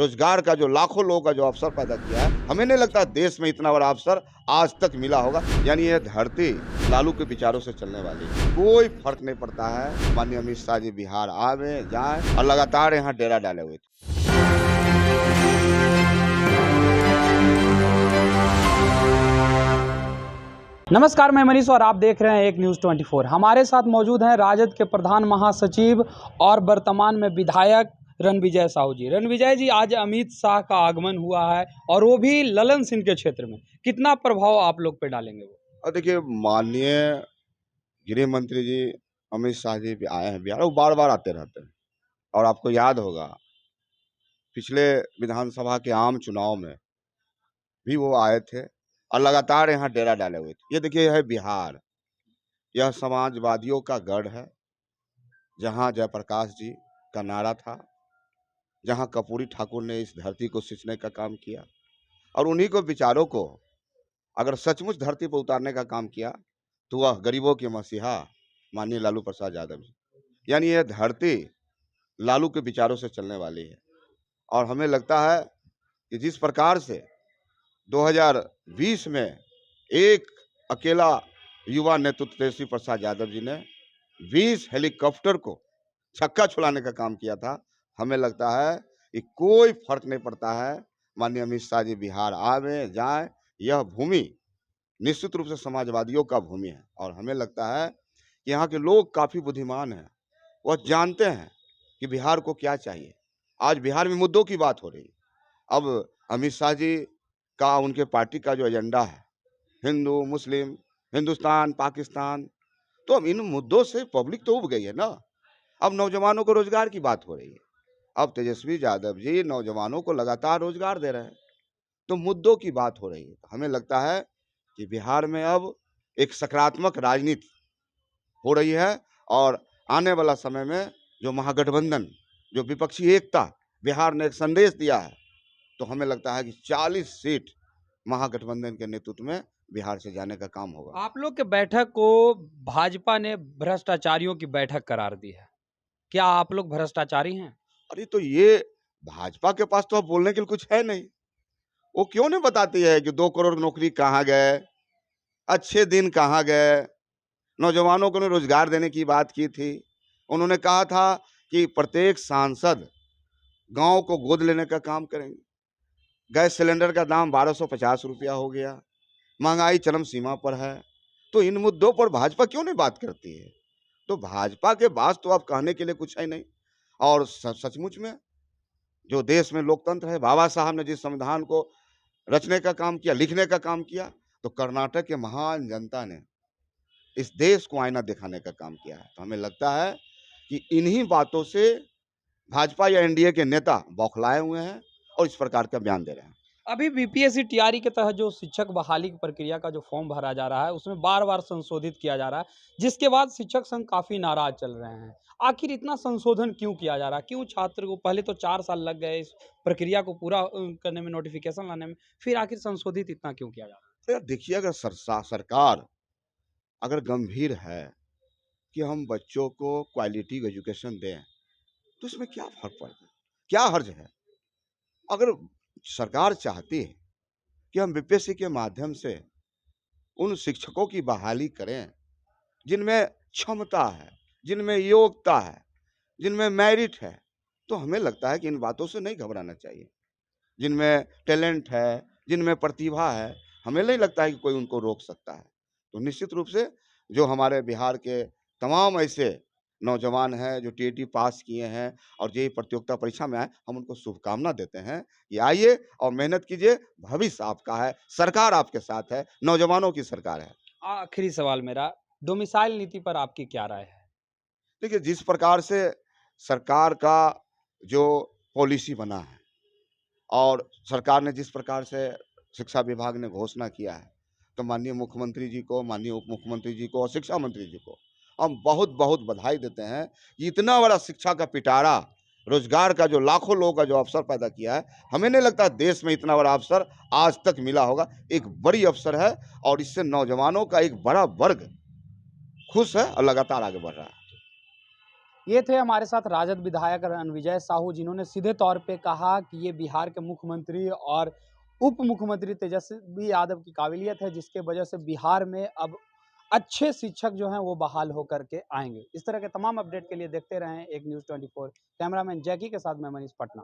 रोजगार का जो लाखों लोगों का जो अवसर पैदा किया है, हमें नहीं लगता देश में इतना बड़ा अवसर आज तक मिला होगा। यानी यह धरती लालू के विचारों से चलने वाली है। कोई फर्क नहीं पड़ता है। माननीय अमित शाह जी बिहार आवे जाए और लगातार यहाँ डेरा डाले हुए थे। नमस्कार, मैं मनीष और आप देख रहे हैं एक न्यूज़ 24। हमारे साथ मौजूद हैं राजद के प्रधान महासचिव और वर्तमान में विधायक रणविजय साहू जी। रणविजय जी, आज अमित शाह का आगमन हुआ है और वो भी ललन सिंह के क्षेत्र में, कितना प्रभाव आप लोग पे डालेंगे वो? और देखिए, माननीय गृह मंत्री जी अमित शाह जी भी आए हैं बिहार, वो बार बार आते रहते हैं। और आपको याद होगा, पिछले विधानसभा के आम चुनाव में भी वो आए थे और लगातार यहाँ डेरा डाले हुए थे। ये देखिए, यह है बिहार, यह समाजवादियों का गढ़ है, जहाँ जयप्रकाश जी का नारा था, जहाँ कर्पूरी ठाकुर ने इस धरती को सींचने का काम किया और उन्हीं को विचारों को अगर सचमुच धरती पर उतारने का काम किया तो वह गरीबों के मसीहा माननीय लालू प्रसाद यादव जी। यानी यह धरती लालू के विचारों से चलने वाली है। और हमें लगता है कि जिस प्रकार से 2020 में एक अकेला युवा नेतृत्व तेजस्वी प्रसाद यादव जी ने 20 हेलीकॉप्टर को छक्का छुड़ाने का काम किया था, हमें लगता है कि कोई फर्क नहीं पड़ता है। माननीय अमित शाह जी बिहार आवे जाए, यह भूमि निश्चित रूप से समाजवादियों का भूमि है। और हमें लगता है कि यहाँ के लोग काफ़ी बुद्धिमान हैं, वह जानते हैं कि बिहार को क्या चाहिए। आज बिहार में मुद्दों की बात हो रही है। अब अमित शाह जी का, उनके पार्टी का जो एजेंडा है, हिंदू मुस्लिम, हिंदुस्तान पाकिस्तान, तो अब इन मुद्दों से पब्लिक तो उब गई है ना। अब नौजवानों को रोजगार की बात हो रही है। अब तेजस्वी यादव जी नौजवानों को लगातार रोजगार दे रहे हैं, तो मुद्दों की बात हो रही है। हमें लगता है कि बिहार में अब एक सकारात्मक राजनीति हो रही है और आने वाला समय में जो महागठबंधन, जो विपक्षी एकता बिहार ने एक संदेश दिया है, तो हमें लगता है कि 40 सीट महागठबंधन के नेतृत्व में बिहार से जाने का काम होगा। आप लोग के बैठक को भाजपा ने भ्रष्टाचारियों की बैठक करार दी है। क्या आप लोग भ्रष्टाचारी हैं? अरे तो ये भाजपा के पास तो अब बोलने के लिए कुछ है नहीं। वो क्यों नहीं बताती है कि 2 करोड़ नौकरी कहाँ गए, अच्छे दिन कहाँ गए, नौजवानों को रोजगार देने की बात की थी। उन्होंने कहा था कि प्रत्येक सांसद गांव को गोद लेने का काम करेंगे। गैस सिलेंडर का दाम 1250 रुपया हो गया, महंगाई चरम सीमा पर है। तो इन मुद्दों पर भाजपा क्यों नहीं बात करती है? तो भाजपा के पास तो अब कहने के लिए कुछ है नहीं। और सचमुच में जो देश में लोकतंत्र है, बाबा साहब ने जिस संविधान को रचने का काम किया, लिखने का काम किया, तो कर्नाटक के महान जनता ने इस देश को आईना दिखाने का काम किया है। तो हमें लगता है कि इन्हीं बातों से भाजपा या एनडीए के नेता बौखलाए हुए हैं और इस प्रकार का बयान दे रहे हैं। अभी बीपीएससी टीआरई के तहत जो शिक्षक बहाली की प्रक्रिया का जो फॉर्म भरा जा रहा है, उसमें बार बार संशोधित किया जा रहा है, जिसके बाद शिक्षक संघ काफी नाराज चल रहे हैं। आखिर इतना संशोधन क्यों किया जा रहा है? क्यों छात्र को पहले तो 4 साल लग गए इस प्रक्रिया को पूरा करने में, नोटिफिकेशन लाने में, फिर आखिर संशोधित इतना क्यों किया जा रहा तो यार देखिए, अगर सरकार अगर गंभीर है कि हम बच्चों को क्वालिटी एजुकेशन दें, तो इसमें क्या फर्क पड़ता है, क्या हर्ज है? अगर सरकार चाहती है कि हम बीपीएससी के माध्यम से उन शिक्षकों की बहाली करें जिनमें क्षमता है, जिनमें योग्यता है, जिनमें मेरिट है, तो हमें लगता है कि इन बातों से नहीं घबराना चाहिए। जिनमें टैलेंट है, जिनमें प्रतिभा है, हमें नहीं लगता है कि कोई उनको रोक सकता है। तो निश्चित रूप से जो हमारे बिहार के तमाम ऐसे नौजवान हैं जो टीईटी पास किए हैं और जेईई प्रतियोगिता परीक्षा में आए, हम उनको शुभकामना देते हैं कि आइए और मेहनत कीजिए, भविष्य आपका है, सरकार आपके साथ है, नौजवानों की सरकार है। है? आखिरी सवाल मेरा, डोमिसाइल नीति पर आपकी क्या राय है? देखिए, जिस प्रकार से सरकार का जो पॉलिसी बना है और सरकार ने जिस प्रकार से शिक्षा विभाग ने घोषणा किया है, तो माननीय मुख्यमंत्री जी को, माननीय उप मुख्यमंत्री जी को और शिक्षा मंत्री जी को हम बहुत बहुत बधाई देते हैं। इतना बड़ा शिक्षा का पिटारा, रोजगार का जो लाखों लोगों का जो अवसर पैदा किया है, हमें नहीं लगता देश में इतना बड़ा अवसर आज तक मिला होगा। एक बड़ी अवसर है और इससे नौजवानों का एक बड़ा वर्ग खुश है और लगातार आगे बढ़ रहा है। ये थे हमारे साथ राजद विधायक रणविजय साहू, जिन्होंने सीधे तौर पे कहा कि ये बिहार के मुख्यमंत्री और उप मुख्यमंत्री तेजस्वी यादव की काबिलियत है, जिसके वजह से बिहार में अब अच्छे शिक्षक जो हैं वो बहाल होकर के आएंगे। इस तरह के तमाम अपडेट के लिए देखते रहें एक न्यूज़ 24। कैमरामैन जैकी के साथ मैं मनीष पटना।